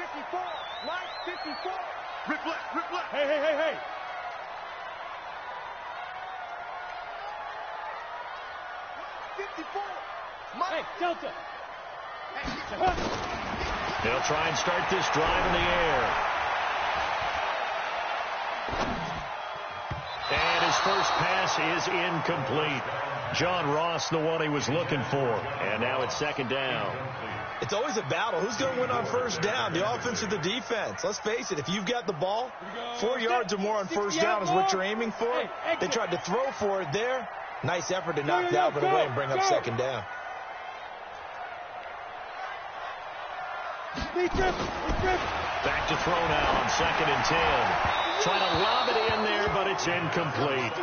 54. Mike 54. Rip left, rip left. Hey, hey, hey, hey. Hey, Delta. They'll try and start this drive in the air. And his first pass is incomplete. John Ross, the one he was looking for. And now it's second down. It's always a battle. Who's going to win on first down, the offense or the defense? Let's face it, if you've got the ball, 4 yards or more on first down is what you're aiming for. They tried to throw for it there. Nice effort to knock that one away and bring up second down. Back to throw now on 2nd and 10. Trying to lob it in there, but it's incomplete.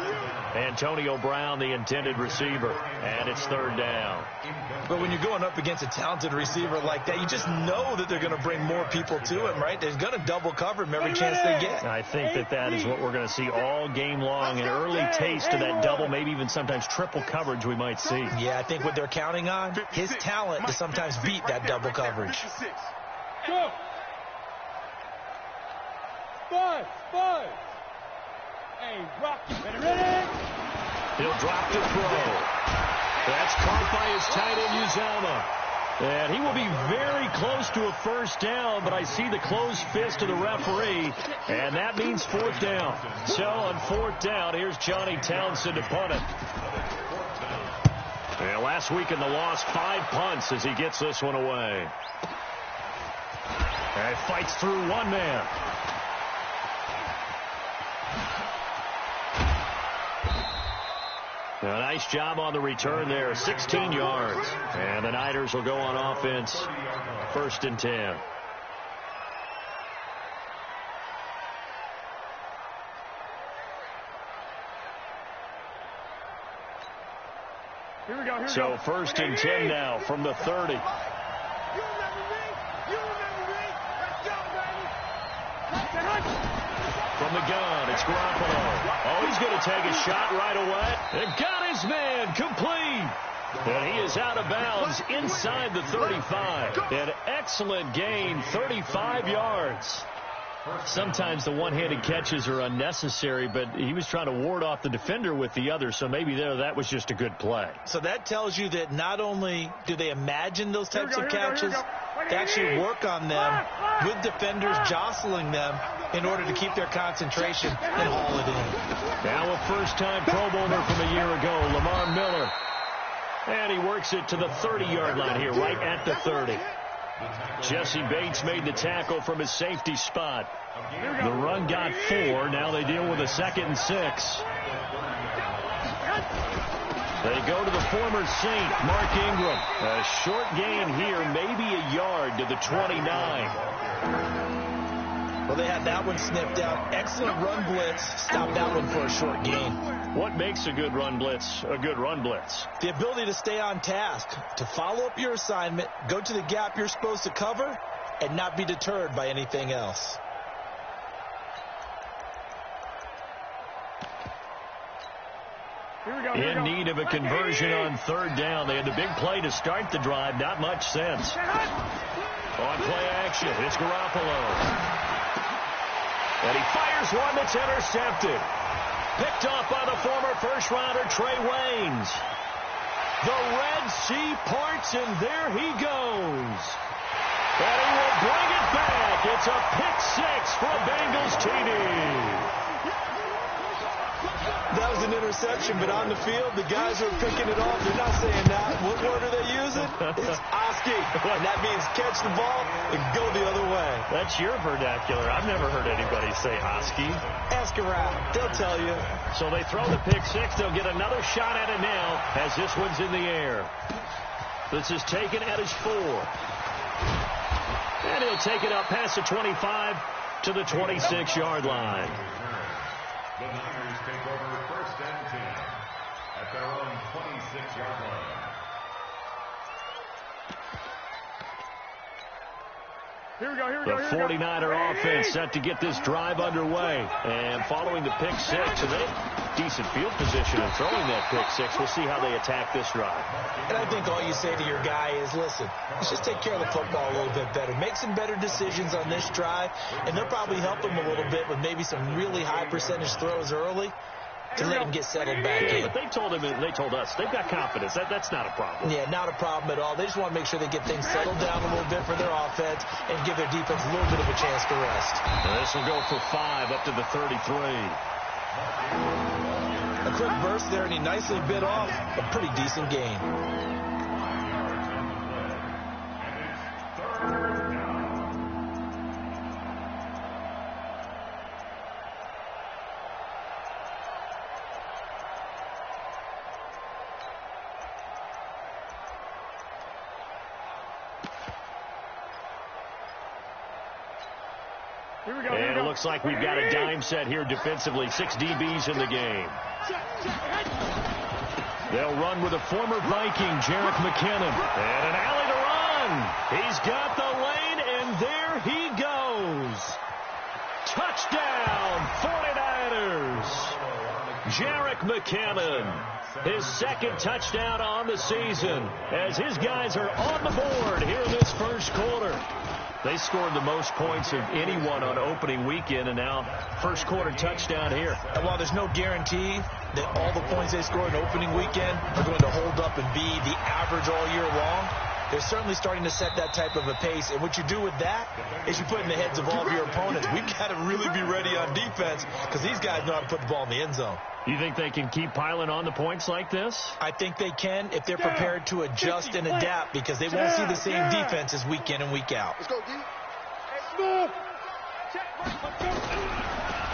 Antonio Brown, the intended receiver, and it's third down. But when you're going up against a talented receiver like that, you just know that they're going to bring more people to him, right? They're going to double cover him every chance they get. I think that is what we're going to see all game long, an early taste of that double, maybe even sometimes triple coverage we might see. Yeah, I think what they're counting on, his talent to sometimes beat that double coverage. Go. 5. Hey, Rocky, ready? He'll drop to throw. That's caught by his tight end, Uzama. And he will be very close to a first down, but I see the closed fist of the referee, and that means fourth down. So on fourth down, here's Johnny Townsend to punt it. And last week in the loss, 5 punts as he gets this one away. And fights through one man. A nice job on the return there, 16 yards. And the Niners will go on offense, 1st and 10. Here we go. So 1st and 10 now from the 30. You remember me? Let's go, baby. From the gun, it's Garoppolo. Oh, he's going to take a shot right away. And got his man complete. And he is out of bounds inside the 35. An excellent gain, 35 yards. Sometimes the one-handed catches are unnecessary, but he was trying to ward off the defender with the other, so maybe that was just a good play. So that tells you that not only do they imagine those types of catches, they actually work on them with defenders jostling them in order to keep their concentration and haul it in. Now a first-time Pro Bowler from a year ago, Lamar Miller. And he works it to the 30-yard line here, right at the 30. Jesse Bates made the tackle from his safety spot. The run got 4. Now they deal with a 2nd and 6. They go to the former Saint, Mark Ingram. A short gain here, maybe a yard to the 29. Well, they had that one snipped out. Excellent run blitz. Stop that one for a short gain. What makes a good run blitz a good run blitz? The ability to stay on task, to follow up your assignment, go to the gap you're supposed to cover, and not be deterred by anything else. In need of a conversion on 3rd down. They had the big play to start the drive. Not much sense. On play action, it's Garoppolo. And he fires one that's intercepted. Picked off by the former first-rounder Trey Waynes. The Red Sea parts, and there he goes. And he will bring it back. It's a pick-6 for a Bengals TD. That was an interception, but on the field, the guys who are picking it off, they're not saying that. What word are they using? It's Oski. And that means catch the ball and go the other way. That's your vernacular. I've never heard anybody say Oski. Ask around. They'll tell you. So they throw the pick-6. They'll get another shot at it now as this one's in the air. This is taken at his 4. And he'll take it up past the 25 to the 26-yard line. The Niners take over 1st and 10 at their own 26-yard line. The 49er offense set to get this drive underway. And following the pick six, and they have decent field position in throwing that pick six. We'll see how they attack this drive. And I think all you say to your guy is, listen, let's just take care of the football a little bit better. Make some better decisions on this drive, and they'll probably help him a little bit with maybe some really high percentage throws early to let him get settled back in. But they told us they've got confidence. That's not a problem. Yeah, not a problem at all. They just want to make sure they get things settled down a little bit for their offense and give their defense a little bit of a chance to rest. And this will go for 5 up to the 33. A quick burst there, and he nicely bit off a pretty decent gain. And it looks like we've got a dime set here defensively. 6 DBs in the game. They'll run with a former Viking, Jerick McKinnon. And an alley to run. He's got the lane, and there he goes. Touchdown, 49ers. Jerick McKinnon, his second touchdown on the season, as his guys are on the board here in this first quarter. They scored the most points of anyone on opening weekend, and now first quarter touchdown here. And while there's no guarantee that all the points they scored in opening weekend are going to hold up and be the average all year long, they're certainly starting to set that type of a pace. And what you do with that is you put in the heads of all of your opponents, we've got to really be ready on defense because these guys know how to put the ball in the end zone. You think they can keep piling on the points like this? I think they can if they're prepared to adjust and adapt, because they won't see the same defenses week in and week out. Let's go, D.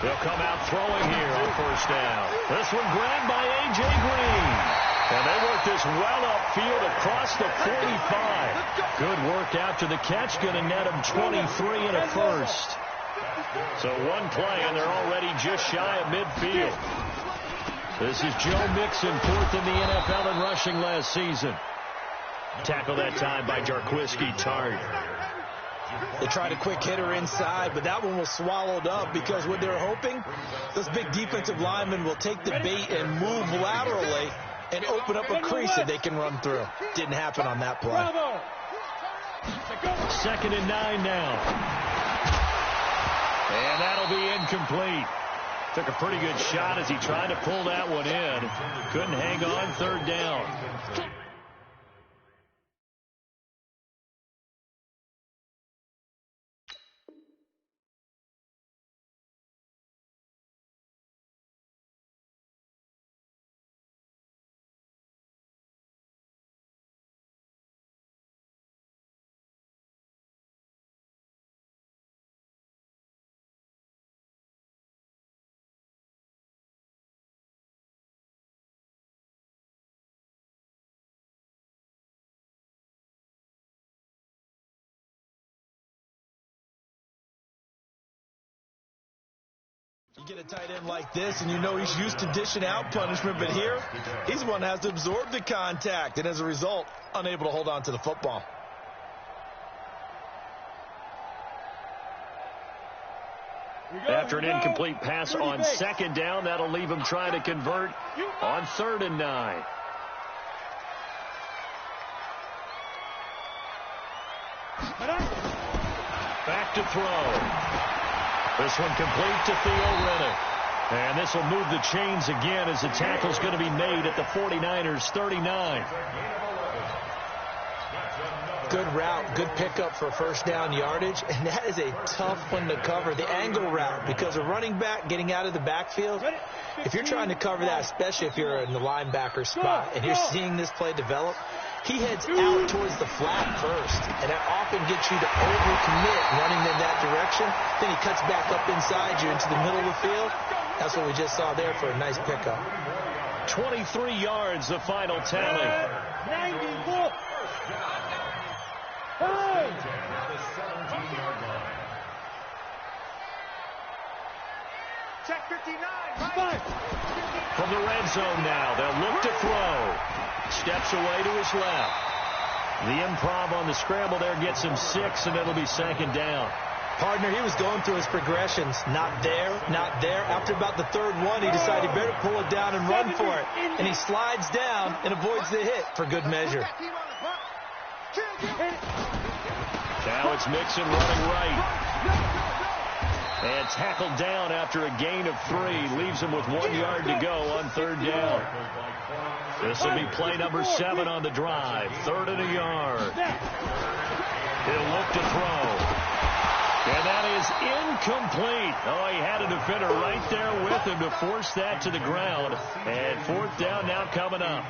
They'll come out throwing here on first down. This one grabbed by A.J. Green. And they work this well upfield across the 45. Good work after the catch. Going to net them 23 and a first. So one play, and they're already just shy of midfield. This is Joe Mixon, 4th in the NFL in rushing last season. Tackle that time by Jarquiski Tart. They tried a quick hitter inside, but that one was swallowed up because what they're hoping, those big defensive linemen will take the bait and move laterally and open up a crease that they can run through. Didn't happen on that play. 2nd and 9 now. And that'll be incomplete. Took a pretty good shot as he tried to pull that one in. Couldn't hang on, 3rd down. You get a tight end like this, and you know he's used to dishing out punishment, but here, he's the one that has to absorb the contact, and as a result, unable to hold on to the football. After an incomplete pass on 2nd down, that'll leave him trying to convert on 3rd and 9. Back to throw. This one complete to Theo Riddick. And this will move the chains again as the tackle's going to be made at the 49ers 39. Good route, good pickup for first down yardage, and that is a tough one to cover, the angle route, because a running back getting out of the backfield, if you're trying to cover that, especially if you're in the linebacker spot and you're seeing this play develop, he heads out towards the flat first, and that often gets you to overcommit running in that direction. Then he cuts back up inside you into the middle of the field. That's what we just saw there for a nice pickup. 23 yards, the final tally. 94. Check 59. Right. From the red zone now, they'll look to throw. Steps away to his left. The improv on the scramble there gets him 6, and it'll be 2nd down. Partner, he was going through his progressions. Not there, not there. After about the 3rd one, he decided he better pull it down and run for it. And he slides down and avoids the hit for good measure. Now it's Mixon running right. And tackled down after a gain of 3. Leaves him with 1 yard to go on 3rd down. This will be play number 7 on the drive. 3rd and a yard. He'll look to throw. And that is incomplete. Oh, he had a defender right there with him to force that to the ground. And 4th down now coming up.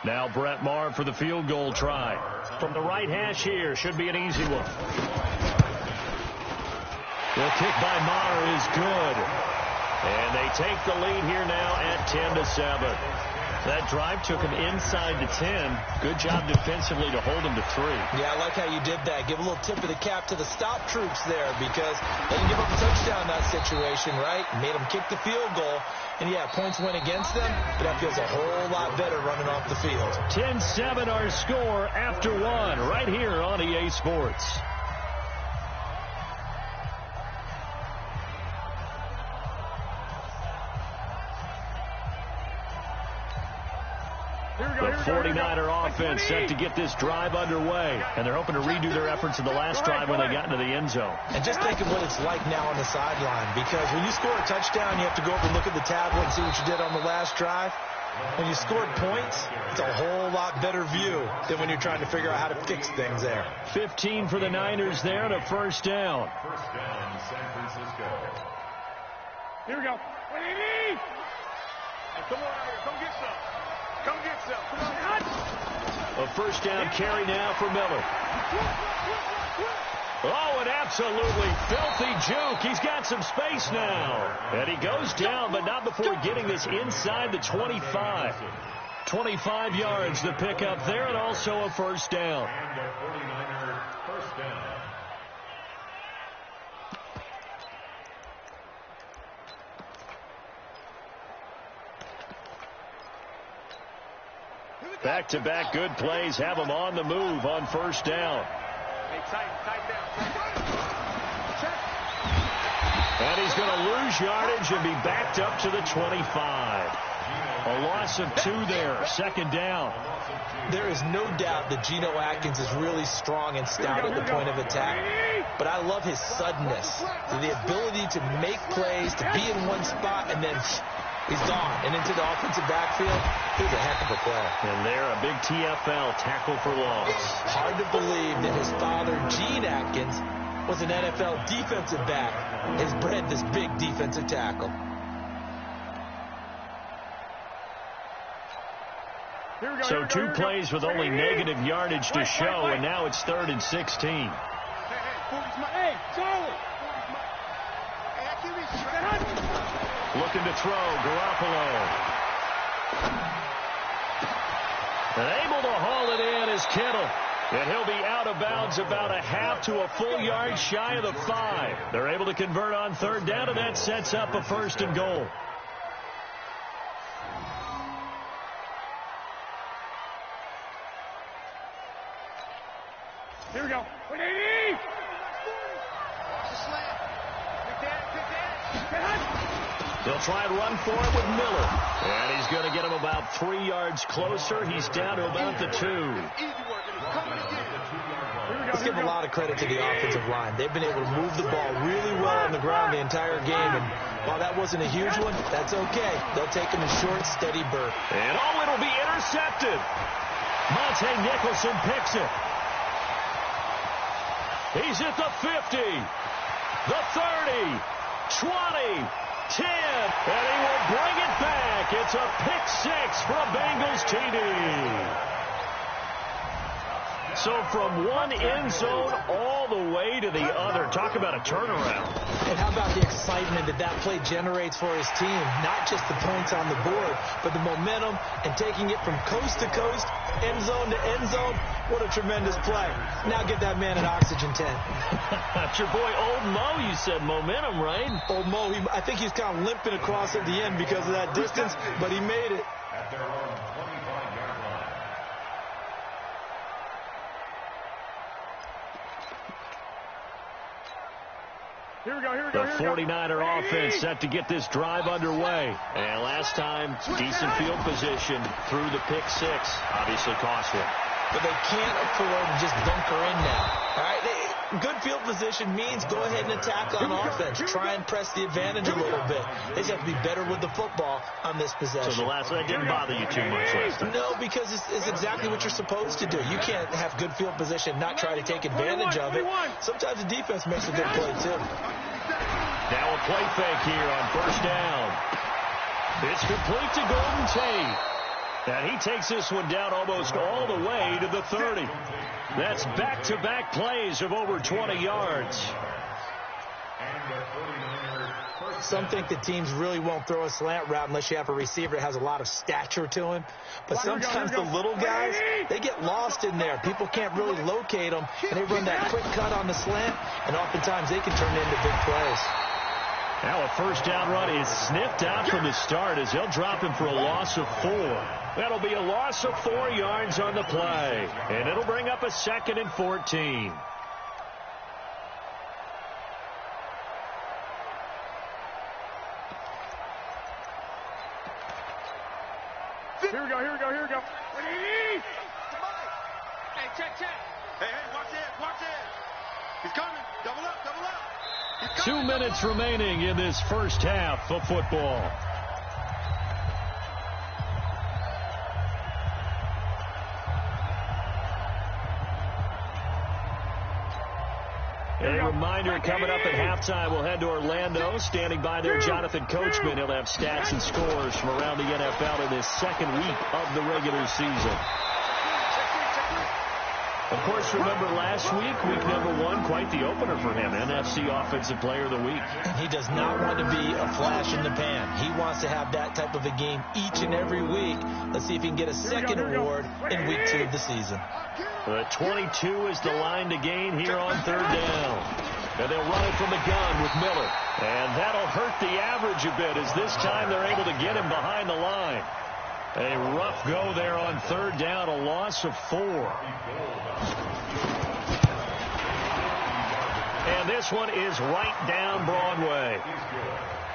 Now Brett Maher for the field goal try. From the right hash here. Should be an easy one. The kick by Maher is good. And they take the lead here now at 10-7. That drive took him inside the 10. Good job defensively to hold him to 3. Yeah, I like how you did that. Give a little tip of the cap to the stop troops there because they didn't give up a touchdown in that situation, right? Made them kick the field goal. And, yeah, points went against them, but that feels a whole lot better running off the field. 10-7 our score after 1 right here on EA Sports. The 49er offense set to get this drive underway, and they're hoping to redo their efforts in the last drive when they got into the end zone. And just think of what it's like now on the sideline, because when you score a touchdown, you have to go over and look at the tablet and see what you did on the last drive. When you scored points, it's a whole lot better view than when you're trying to figure out how to fix things there. 15 for the Niners there and a 1st down. 1st down, San Francisco. Here we go. Hey, come on out here. Come get some. Come get some. Come on. A 1st down carry now for Miller. Oh, an absolutely filthy juke. He's got some space now. And he goes down, but not before getting this inside the 25. 25 yards to pick up there, and also a 1st down. And the 49er 1st down. Back-to-back good plays have him on the move on 1st down. Hey, tight down. And he's going to lose yardage and be backed up to the 25. A loss of 2 there. 2nd down. There is no doubt that Geno Atkins is really strong and stout at the point of attack. But I love his suddenness, the ability to make plays, to be in one spot, and then he's gone and into the offensive backfield. He's a heck of a play. And there, a big TFL tackle for loss. Hard to believe that his father, Gene Atkins, was an NFL defensive back. Has bred this big defensive tackle. So 2 plays with only negative yardage to show, and now it's 3rd and 16. Hey, Charlie. Looking to throw, Garoppolo. And able to haul it in is Kittle. And he'll be out of bounds about a half to a full yard shy of the 5. They're able to convert on 3rd down, and that sets up a 1st and goal. Here we go. Watch the slant. They'll try and run for it with Miller. And he's going to get him about 3 yards closer. He's down to about the 2. Easy work, and it's coming again. Let's give a lot of credit to the offensive line. They've been able to move the ball really well on the ground the entire game. And while that wasn't a huge one, that's okay. They'll take him in short, steady burst. And oh, it'll be intercepted. Monte Nicholson picks it. He's at the 50, the 30, 20, 10, and he will bring it back. It's a pick 6 for a Bengals TD. So from one end zone all the way to the other. Talk about a turnaround. And how about the excitement that play generates for his team? Not just the points on the board, but the momentum and taking it from coast to coast, end zone to end zone. What a tremendous play. Now get that man an oxygen tent. That's your boy Old Mo. You said momentum, right? Old Mo, I think he's kind of limping across at the end because of that distance, but he made it. At their own 25-yard line. The 49er offense set to get this drive underway. And last time, decent field position through the pick six. Obviously costly. But they can't afford to just bunker in now. All right, good field position means go ahead and attack on offense. Try and press the advantage a little bit. They just have to be better with the football on this possession. So that didn't bother you too much last time? No, because it's exactly what you're supposed to do. You can't have good field position, not try to take advantage of it. Sometimes the defense makes a good play, too. Now a play fake here on first down. It's complete to Golden Tate. And he takes this one down almost all the way to the 30. That's back-to-back plays of over 20 yards. Some think the teams really won't throw a slant route unless you have a receiver that has a lot of stature to him. But sometimes the little guys, they get lost in there. People can't really locate them, and they run that quick cut on the slant, and oftentimes they can turn into big plays. Now a first down run is sniffed out from the start as they'll drop him for a loss of 4. That'll be a loss of 4 yards on the play. And it'll bring up a 2nd and 14. Here we go. Hey, check. Hey, watch it. He's coming. Double up. 2 minutes remaining in this first half of football. A reminder, coming up at halftime, we'll head to Orlando. Standing by there, Jonathan Coachman. He'll have stats and scores from around the NFL in this second week of the regular season. Of course, remember last week number 1, quite the opener for him, NFC Offensive Player of the Week. He does not want to be a flash in the pan. He wants to have that type of a game each and every week. Let's see if he can get a second award in week 2 of the season. The 22 is the line to gain here on third down. And they'll run it from the gun with Miller. And that'll hurt the average a bit as this time they're able to get him behind the line. A rough go there on third down, a loss of 4. And this one is right down Broadway.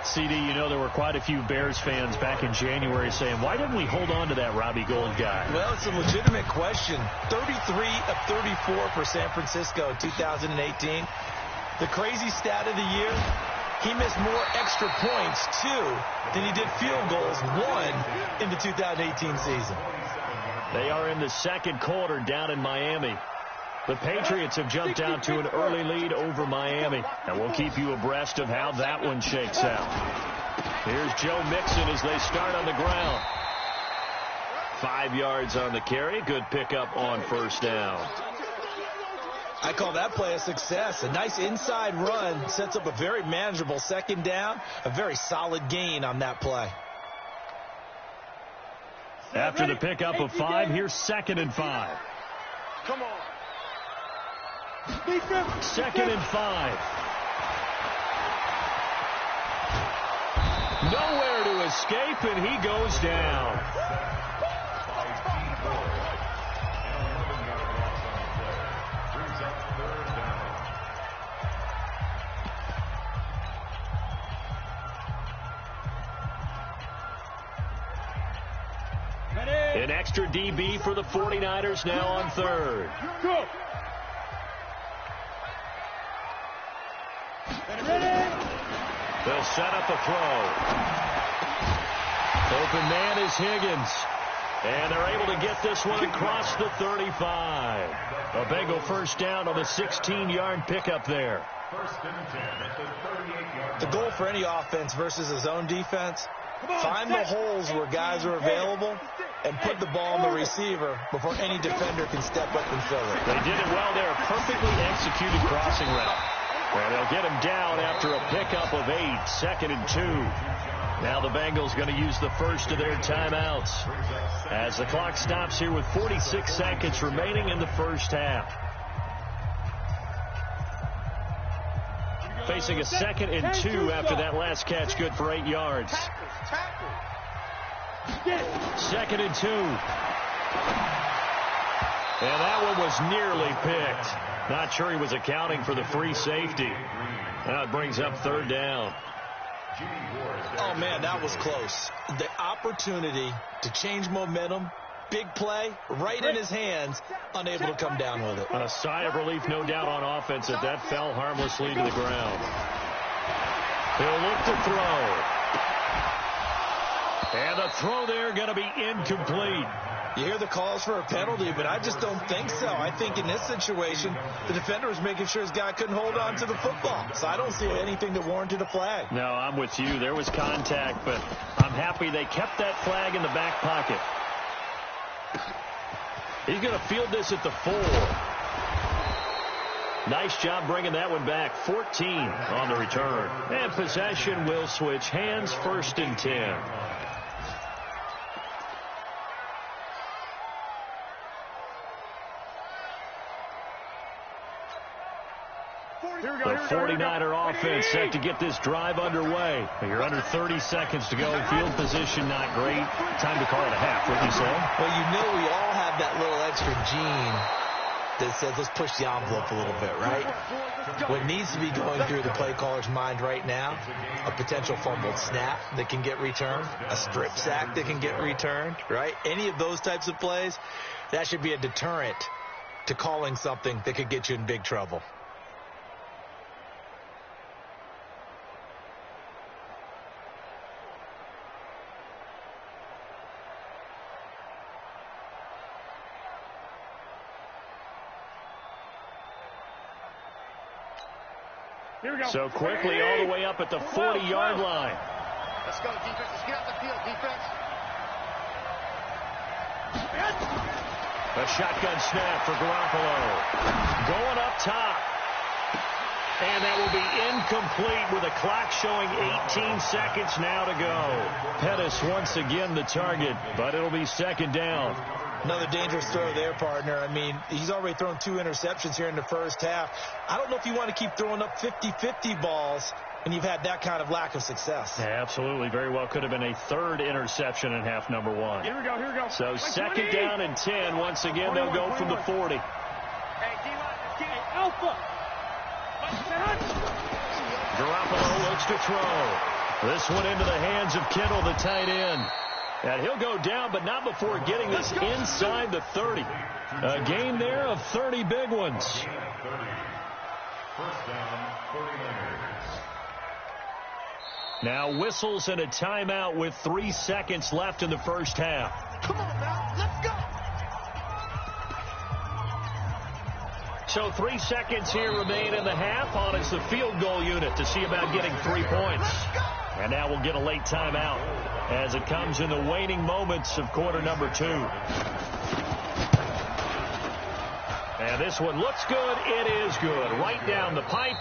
CD, you know there were quite a few Bears fans back in January saying, why didn't we hold on to that Robbie Gould guy? Well, it's a legitimate question. 33 of 34 for San Francisco in 2018. The crazy stat of the year, he missed more extra points, 2, than he did field goals, 1, in the 2018 season. They are in the second quarter down in Miami. The Patriots have jumped out to an early lead over Miami. And we'll keep you abreast of how that one shakes out. Here's Joe Mixon as they start on the ground. 5 yards on the carry. Good pickup on first down. I call that play a success. A nice inside run sets up a very manageable second down. A very solid gain on that play. After the pickup of 5, here's 2nd and 5. Come on. 2nd and 5. Nowhere to escape, and he goes down. An extra DB for the 49ers now on third. Go. They'll set up a throw. Open man is Higgins. And they're able to get this one across the 35. A Bengal first down on the 16-yard pickup there. The goal for any offense versus a zone defense, find the holes where guys are available and put the ball on the receiver before any defender can step up and fill it. They did it well there. Perfectly executed crossing route. And they'll get him down after a pickup of 8, 2nd and 2. Now the Bengals going to use the first of their timeouts as the clock stops here with 46 seconds remaining in the first half. Facing a 2nd and 2 after that last catch, good for 8 yards. 2nd and 2. And that one was nearly picked. Not sure he was accounting for the free safety. Now it brings up third down. Oh, man, that was close. The opportunity to change momentum, big play, right in his hands, unable to come down with it. A sigh of relief, no doubt, on offense that that fell harmlessly to the ground. He'll look to throw. And the throw there going to be incomplete. You hear the calls for a penalty, but I just don't think so. I think in this situation, the defender was making sure his guy couldn't hold on to the football. So I don't see anything that warranted a flag. No, I'm with you. There was contact, but I'm happy they kept that flag in the back pocket. He's going to field this at the 4. Nice job bringing that one back. 14 on the return. And possession will switch hands, 1st and 10. The 49er offense set to get this drive underway. You're under 30 seconds to go. Field position not great. Time to call it a half, wouldn't you say? Well, you know we all have that little extra gene that says let's push the envelope a little bit, right? What needs to be going through the play caller's mind right now, a potential fumbled snap that can get returned, a strip sack that can get returned, right? Any of those types of plays, that should be a deterrent to calling something that could get you in big trouble. Here we go. So quickly all the way up at the 40-yard line. Let's go, defense. Let's get out the field, defense. A shotgun snap for Garoppolo. Going up top. And that will be incomplete with a clock showing 18 seconds now to go. Pettis once again the target, but it'll be 2nd down. Another dangerous throw there, partner. I mean, he's already thrown 2 interceptions here in the first half. I don't know if you want to keep throwing up 50-50 balls when you've had that kind of lack of success. Yeah, absolutely. Very well could have been a 3rd interception in half number 1. Here we go, here we go. So 2nd down and 10. Once again, they'll go from the 40. Hey, D-line, Alpha. Garoppolo looks to throw. This one into the hands of Kittle, the tight end. And he'll go down, but not before getting this inside the 30. A gain there of 30 big ones. 1st down, 49ers. Now whistles and a timeout with 3 seconds left in the first half. Come on now, let's go. So 3 seconds here remain in the half. On is the field goal unit to see about getting 3 points. And now we'll get a late timeout as it comes in the waning moments of quarter number 2. And this one looks good. It is good. Right down the pipe.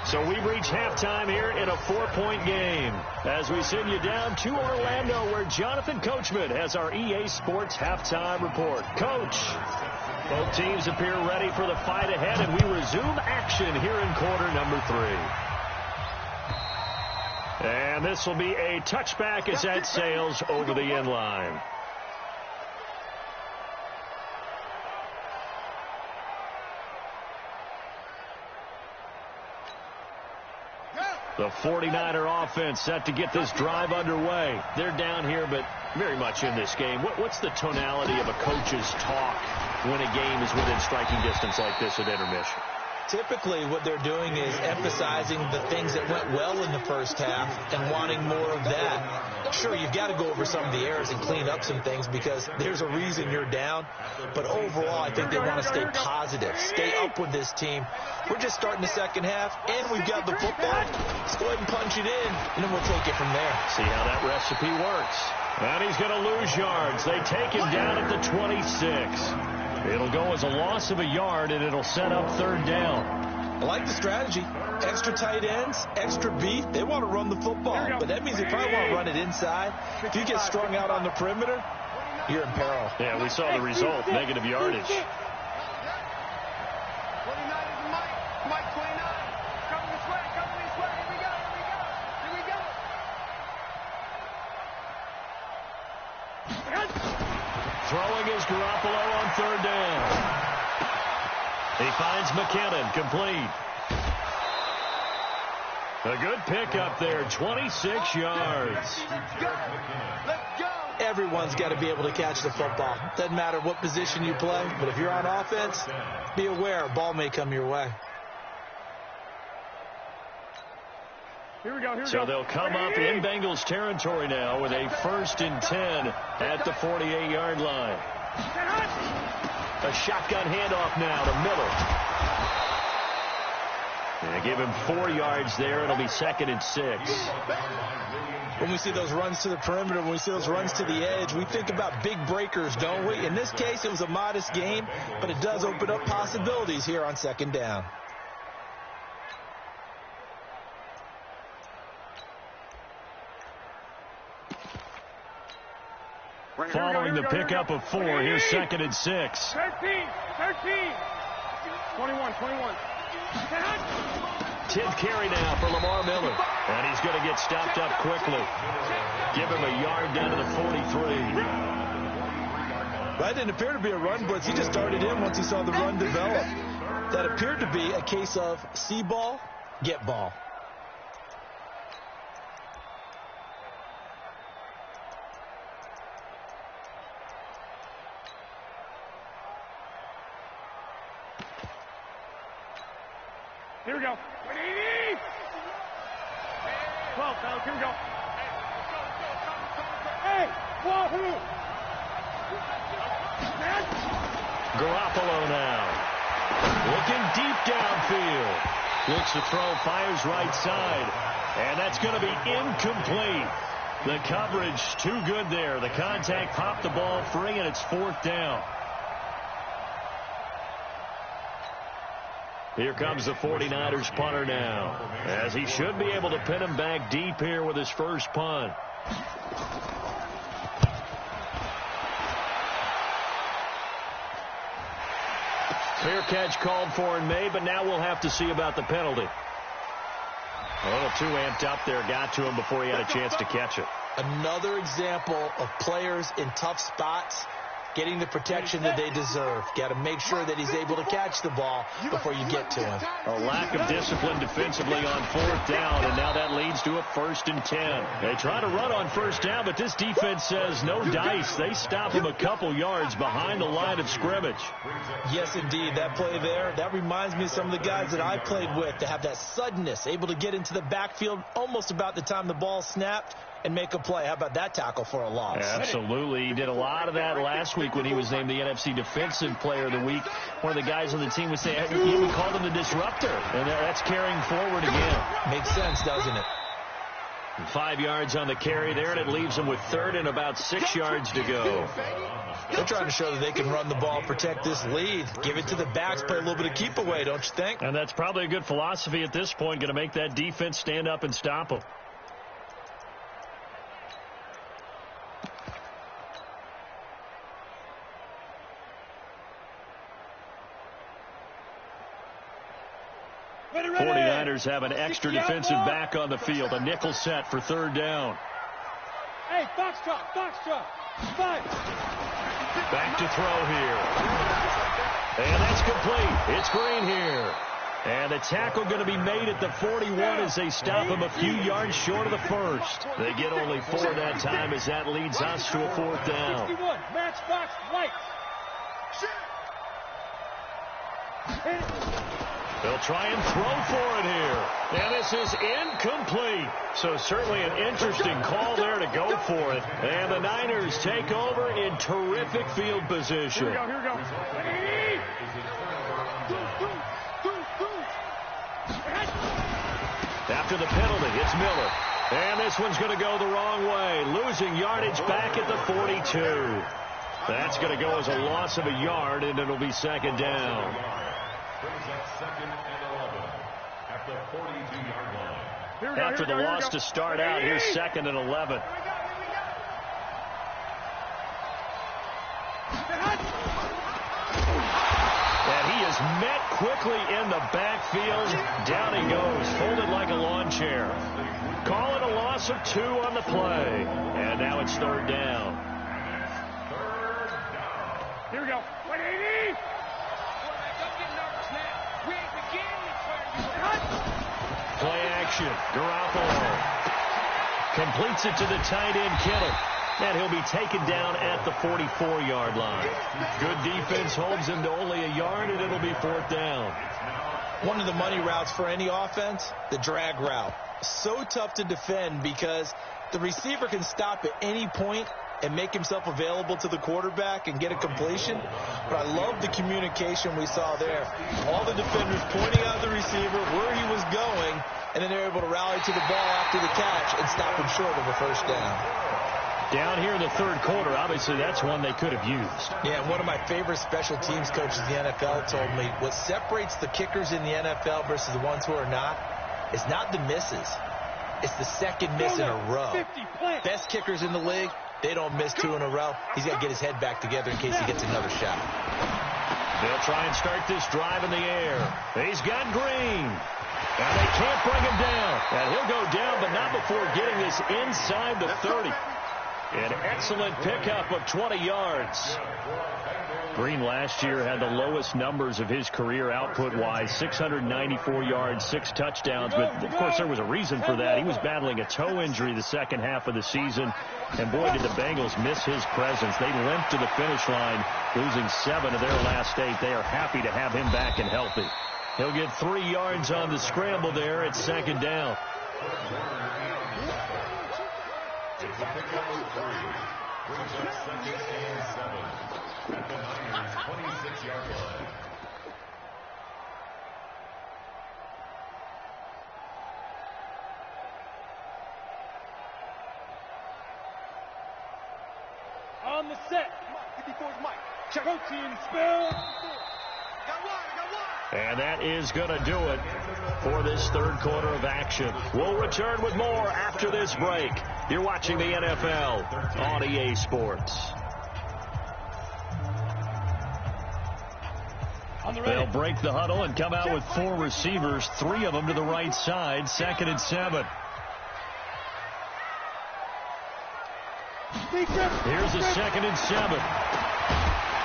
So we reach halftime here in a 4-point game as we send you down to Orlando where Jonathan Coachman has our EA Sports halftime report. Coach, both teams appear ready for the fight ahead, and we resume action here in quarter number 3. And this will be a touchback as that sails over the end line. The 49er offense set to get this drive underway. They're down here, but very much in this game. What's the tonality of a coach's talk when a game is within striking distance like this at intermission? Typically, what they're doing is emphasizing the things that went well in the first half and wanting more of that. Sure, you've got to go over some of the errors and clean up some things because there's a reason you're down. But overall, I think they want to stay positive, stay up with this team. We're just starting the second half, and we've got the football. Let's go ahead and punch it in, and then we'll take it from there. See how that recipe works. And he's going to lose yards. They take him down at the 26. It'll go as a loss of a yard, and it'll set up 3rd down. I like the strategy. Extra tight ends, extra beef. They want to run the football, but that means they probably want to run it inside. If you get strung out on the perimeter, you're in peril. Yeah, we saw the result, negative yardage. 29 is Mike 29. Coming this way, coming this way. Here we go, here we go, here we go. Throwing is Garoppolo on third down. He finds McKinnon, complete. A good pickup there, 26 yards. Everyone's got to be able to catch the football. Doesn't matter what position you play, but if you're on offense, be aware a ball may come your way. Here we go. So they'll come up in Bengals territory now with a 1st and 10 at the 48-yard line. A shotgun handoff now to Miller. They give him 4 yards there. It'll be 2nd and 6. When we see those runs to the perimeter, when we see those runs to the edge, we think about big breakers, don't we? In this case, it was a modest game, but it does open up possibilities here on 2nd down. Following the pickup of 4, here's 2nd and 6. 13. 21. 10th carry now for Lamar Miller. And he's going to get stopped up quickly. Give him a yard down to the 43. That didn't appear to be a run blitz. He just started in once he saw the run develop. That appeared to be a case of see ball, get ball. Here we go. 12, fellas. Here we go. Hey, wahoo! Garoppolo now. Looking deep downfield. Looks to throw, fires right side. And that's going to be incomplete. The coverage too good there. The contact popped the ball free, and it's 4th down. Here comes the 49ers punter now, as he should be able to pin him back deep here with his first punt. Fair catch called for and made, but now we'll have to see about the penalty. A little too amped up there, got to him before he had a chance to catch it. Another example of players in tough spots getting the protection that they deserve. Got to make sure that he's able to catch the ball before you get to him. A lack of discipline defensively on 4th down, and now that leads to a 1st and 10. They try to run on 1st down, but this defense says no dice. They stop him a couple yards behind the line of scrimmage. Yes, indeed. That play there, that reminds me of some of the guys that I played with to have that suddenness, able to get into the backfield almost about the time the ball snapped and make a play. How about that tackle for a loss? Absolutely. He did a lot of that last week when he was named the NFC Defensive Player of the Week. One of the guys on the team would say, he even called him the disruptor. And that's carrying forward again. Makes sense, doesn't it? 5 yards on the carry there, and it leaves him with 3rd and about 6 yards to go. They're trying to show that they can run the ball, protect this lead. Give it to the backs, play a little bit of keep away, don't you think? And that's probably a good philosophy at this point, going to make that defense stand up and stop him. Ready. 49ers have an extra defensive back on the field. A nickel set for 3rd down. Hey, box drop. 5. Back to throw here. And that's complete. It's Green here. And the tackle going to be made at the 41 as they stop him a few yards short of the 1st. They get only 4 that time as that leads us to a 4th down. 61, matchbox, white. They'll try and throw for it here. And this is incomplete. So certainly an interesting call there to go for it. And the Niners take over in terrific field position. Here we go. After the penalty, it's Miller. And this one's going to go the wrong way. Losing yardage back at the 42. That's going to go as a loss of a yard, and it'll be 2nd down. After the loss to start out, here's 2nd and 11. And he is met quickly in the backfield. Down he goes, folded like a lawn chair. Call it a loss of 2 on the play. And now it's 3rd down. Here we go. 180. Don't get nervous now. We ain't beginning to turn you on. Play action. Garoppolo completes it to the tight end, Kittle. And he'll be taken down at the 44-yard line. Good defense holds him to only a yard, and it'll be 4th down. One of the money routes for any offense, the drag route. So tough to defend because the receiver can stop at any point and make himself available to the quarterback and get a completion. But I love the communication we saw there. All the defenders pointing out the receiver, where he was going, and then they're able to rally to the ball after the catch and stop him short of a first down. Down here in the 3rd quarter, obviously that's one they could have used. Yeah, one of my favorite special teams coaches in the NFL told me what separates the kickers in the NFL versus the ones who are not is not the misses. It's the second miss in a row. Best kickers in the league, they don't miss 2 in a row. He's got to get his head back together in case he gets another shot. They'll try and start this drive in the air. He's got Green. And they can't bring him down. And he'll go down, but not before getting this inside the 30. An excellent pickup of 20 yards. Green last year had the lowest numbers of his career output-wise, 694 yards, 6 touchdowns. But, of course, there was a reason for that. He was battling a toe injury the second half of the season. And, boy, did the Bengals miss his presence. They limped to the finish line, losing 7 of their last 8. They are happy to have him back and healthy. He'll get 3 yards on the scramble there at 2nd down. It's a pickup of 3. Brings up 2nd and 7 at the Niners' 26-yard line. On the set. 54's Mike. Check. Protein spill. And that is going to do it for this 3rd quarter of action. We'll return with more after this break. You're watching the NFL on EA Sports. They'll break the huddle and come out with 4 receivers, 3 of them to the right side, 2nd and 7. Here's a 2nd and 7.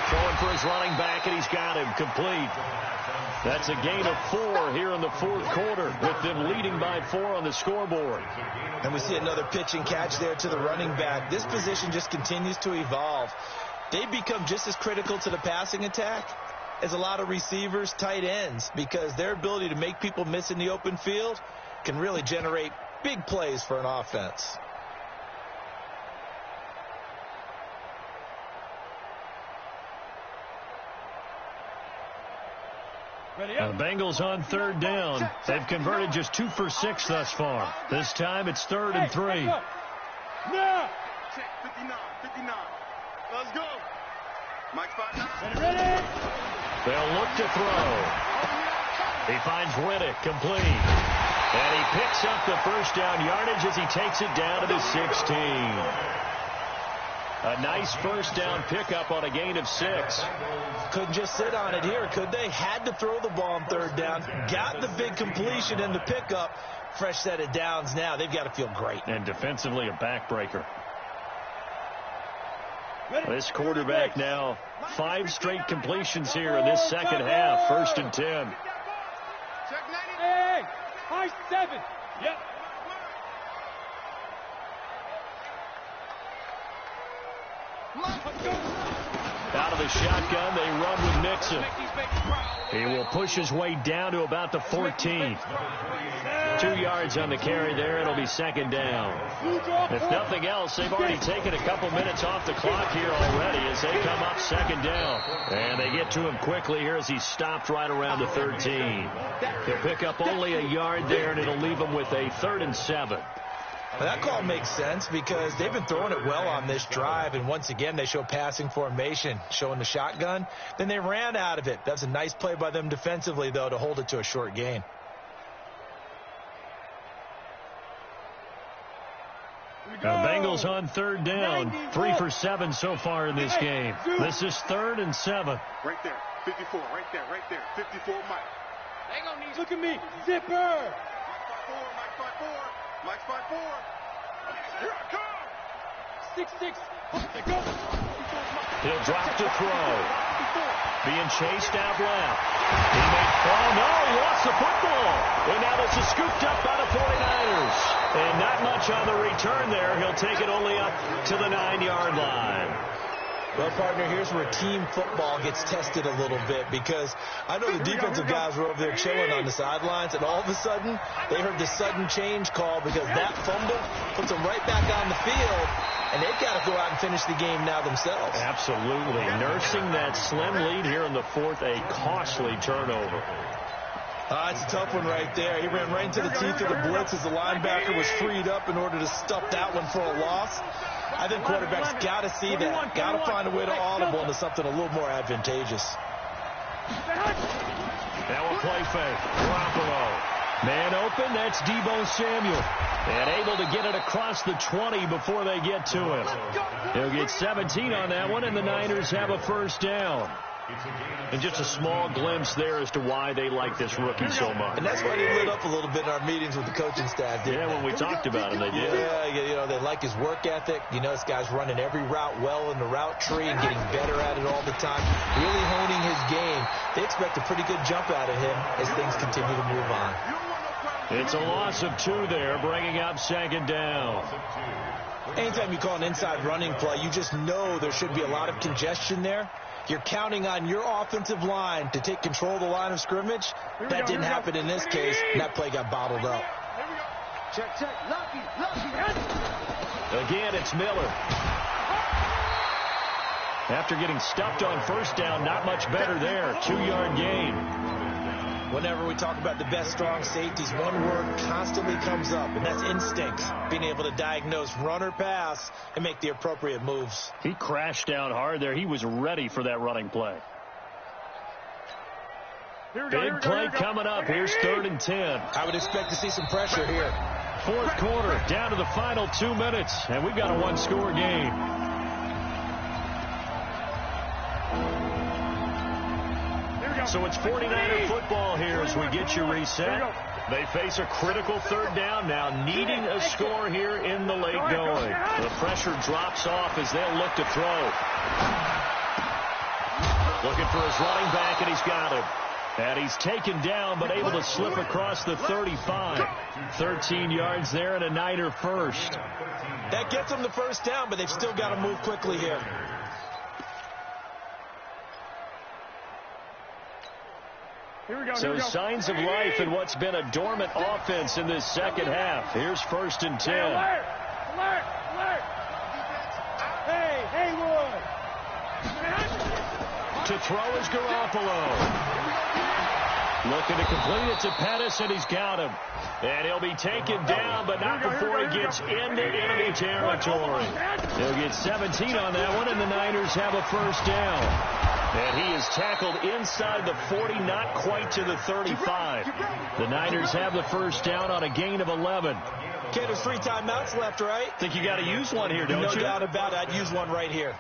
Throwing for his running back, and he's got him complete. That's a gain of 4 here in the 4th quarter, with them leading by 4 on the scoreboard. And we see another pitch and catch there to the running back. This position just continues to evolve. They become just as critical to the passing attack as a lot of receivers, tight ends, because their ability to make people miss in the open field can really generate big plays for an offense. Now the Bengals on 3rd down. They've converted just 2 for 6 thus far. This time it's 3rd and 3. Now. 59. Let's go. Mike 5-9. Ready? They'll look to throw. He finds Riddick complete. And he picks up the first down yardage as he takes it down to the 16. A nice first down pickup on a gain of 6. Couldn't just sit on it here, could they? Had to throw the ball on 3rd down. Got the big completion in the pickup. Fresh set of downs now. They've got to feel great. And defensively a backbreaker. This quarterback now 5 straight completions here in this second half. 1st and 10. Hey, high 7. Yep. Out of the shotgun, they run with Mixon. He will push his way down to about the 14. 2 yards on the carry there. It'll be 2nd down. If nothing else, they've already taken a couple minutes off the clock here already as they come up 2nd down. And they get to him quickly here as he's stopped right around the 13. They'll pick up only a yard there, and it'll leave them with a 3rd and 7. Well, that call makes sense because they've been throwing it well on this drive, and once again they show passing formation, showing the shotgun. Then they ran out of it. That's a nice play by them defensively, though, to hold it to a short gain. Now, Bengals on 3rd down. 3 for 7 so far in this game. This is 3rd and 7. Right there. 54. Right there. 54, Mike. Hang on, knees. Look at me. Zipper. Mike 5-4. Mike 5-4. Here I come. 6-6. Up they go. He'll drop to throw. Being chased out left. Oh, no, he lost the football. And now this is scooped up by the 49ers. And not much on the return there. He'll take it only up to the 9-yard line. Well, partner, here's where team football gets tested a little bit, because I know the defensive guys were over there chilling on the sidelines, and all of a sudden they heard the sudden change call because that fumble puts them right back on the field, and they've got to go out and finish the game now themselves. Absolutely. Nursing that slim lead here in the fourth, a costly turnover. It's a tough one right there. He ran right into the teeth of the blitz as the linebacker was freed up in order to stuff that one for a loss. I think quarterbacks got to see that, got to find a way to audible into something a little more advantageous. Now a play fake. Garoppolo. Man open, that's Deebo Samuel. And able to get it across the 20 before they get to him. He'll get 17 on that one, and the Niners have a first down. And just a small glimpse there as to why they like this rookie so much. And that's why they lit up a little bit in our meetings with the coaching staff, didn't they? When we talked about him, they did. Yeah, they like his work ethic. This guy's running every route well in the route tree and getting better at it all the time. Really honing his game. They expect a pretty good jump out of him as things continue to move on. It's a loss of 2 there, bringing up second down. Anytime you call an inside running play, you just know there should be a lot of congestion there. You're counting on your offensive line to take control of the line of scrimmage. That didn't happen in this case, and that play got bottled up. Check. Lucky. Again, it's Miller. After getting stuffed on first down, not much better there. 2-yard gain. Whenever we talk about the best strong safeties, one word constantly comes up, and that's instincts. Being able to diagnose run or pass and make the appropriate moves. He crashed down hard there. He was ready for that running play. Big play coming up. Here's 3rd and 10. I would expect to see some pressure here. Fourth quarter, down to the final 2 minutes, and we've got a 1-score game. So it's 49er football here as we get you reset. They face a critical 3rd down now, needing a score here in the late going. The pressure drops off as they'll look to throw. Looking for his running back, and he's got him. And he's taken down, but able to slip across the 35. 13 yards there and a Niner first. That gets them the first down, but they've still got to move quickly here. So signs of life in what's been a dormant offense in this second half. Here's 1st and 10. Alert! Hey, Haywood! To throw is Garoppolo. Looking to complete it to Pettis, and he's got him. And he'll be taken down, but not before he gets into enemy territory. He'll get 17 on that one, and the Niners have a first down. And he is tackled inside the 40, not quite to the 35. The Niners have the first down on a gain of 11. Okay, there's 3 timeouts left, right? Think you got to use one here, don't you? No doubt about it. I'd use one right here.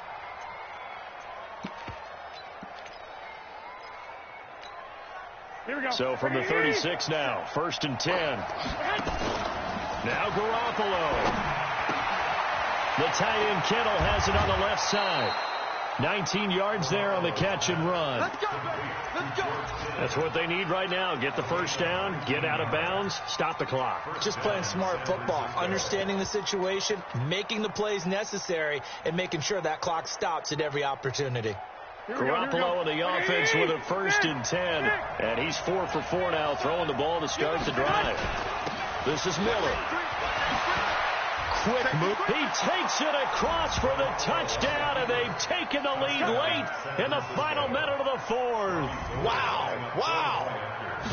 So from the 36 now, 1st and 10. Now Garoppolo. The tight end Kittle has it on the left side. 19 yards there on the catch and run. Let's go. That's what they need right now. Get the first down, get out of bounds, stop the clock. Just playing smart football, understanding the situation, making the plays necessary, and making sure that clock stops at every opportunity. Garoppolo in the offense with a 1st and 10. And he's 4 for 4 now, throwing the ball to start the drive. This is Miller. Quick move. He takes it across for the touchdown, and they've taken the lead late in the final minute of the 4th. Wow.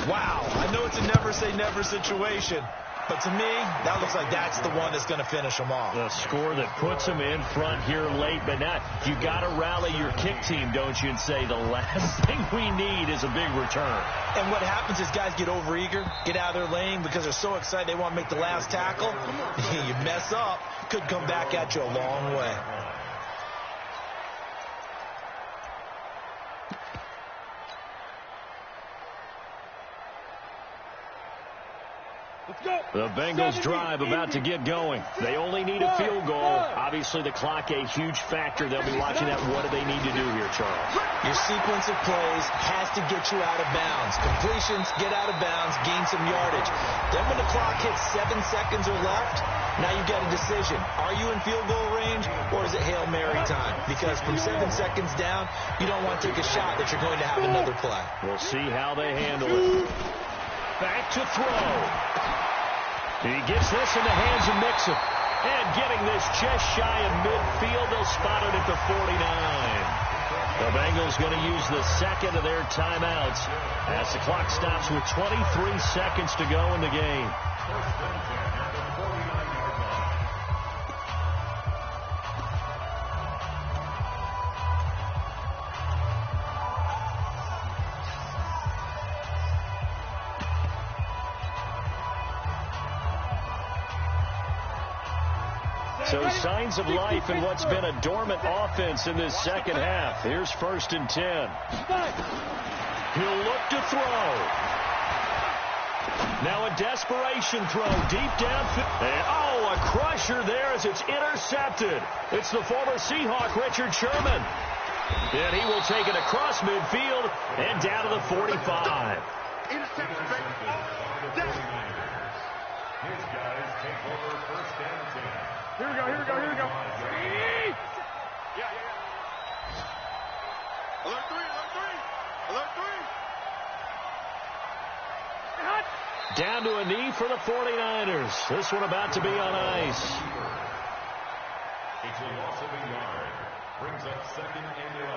I know it's a never say never situation, but to me, that looks like that's the one that's going to finish them off. The score that puts them in front here late, but not. You got to rally your kick team, don't you, and say the last thing we need is a big return. And what happens is guys get overeager, get out of their lane because they're so excited they want to make the last tackle. You mess up, could come back at you a long way. The Bengals drive about to get going. They only need a field goal. Obviously, obviously the clock a huge factor. They'll be watching that. What do they need to do here, Charles? Your sequence of plays has to get you out of bounds. Completions, get out of bounds, gain some yardage. Then when the clock hits 7 seconds or left, now you've got a decision. Are you in field goal range, or is it Hail Mary time? Because from 7 seconds down, you don't want to take a shot that you're going to have another play. We'll see how they handle it. Back to throw. He gets this in the hands of Mixon. And getting this just shy of midfield, they'll spot it at the 49. The Bengals going to use the second of their timeouts as the clock stops with 23 seconds to go in the game. So signs of life in what's been a dormant offense in this second half. Here's 1st and 10. He'll look to throw. Now a desperation throw deep downfield. And a crusher there as it's intercepted. It's the former Seahawk, Richard Sherman. And he will take it across midfield and down to the 45. Interception, baby. His guys take over 1st and 10. Here we go. Yeah. Alert 3. Down to a knee for the 49ers. This one about to be on ice. It's a loss of a yard. Brings up 2nd and 11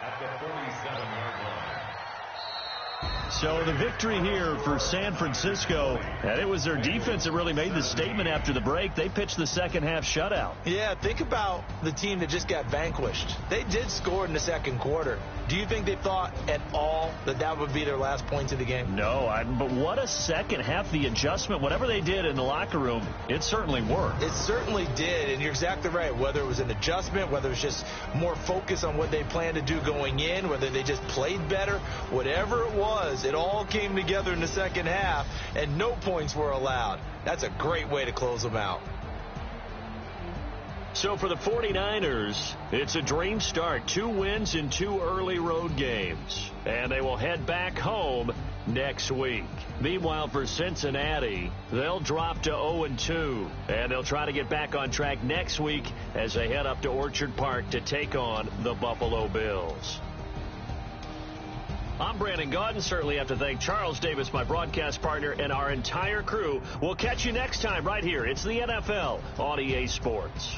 at the 47-yard line. So the victory here for San Francisco, and it was their defense that really made the statement after the break. They pitched the second half shutout. Yeah, think about the team that just got vanquished. They did score in the second quarter. Do you think they thought at all that that would be their last point of the game? No, but what a second half. The adjustment, whatever they did in the locker room, it certainly worked. It certainly did, and you're exactly right. Whether it was an adjustment, whether it was just more focus on what they planned to do going in, whether they just played better, whatever it was, it all came together in the second half, and no points were allowed. That's a great way to close them out. So for the 49ers, it's a dream start. 2 wins in 2 early road games. And they will head back home next week. Meanwhile, for Cincinnati, they'll drop to 0-2. And they'll try to get back on track next week as they head up to Orchard Park to take on the Buffalo Bills. I'm Brandon Gaudin. Certainly have to thank Charles Davis, my broadcast partner, and our entire crew. We'll catch you next time right here. It's the NFL on EA Sports.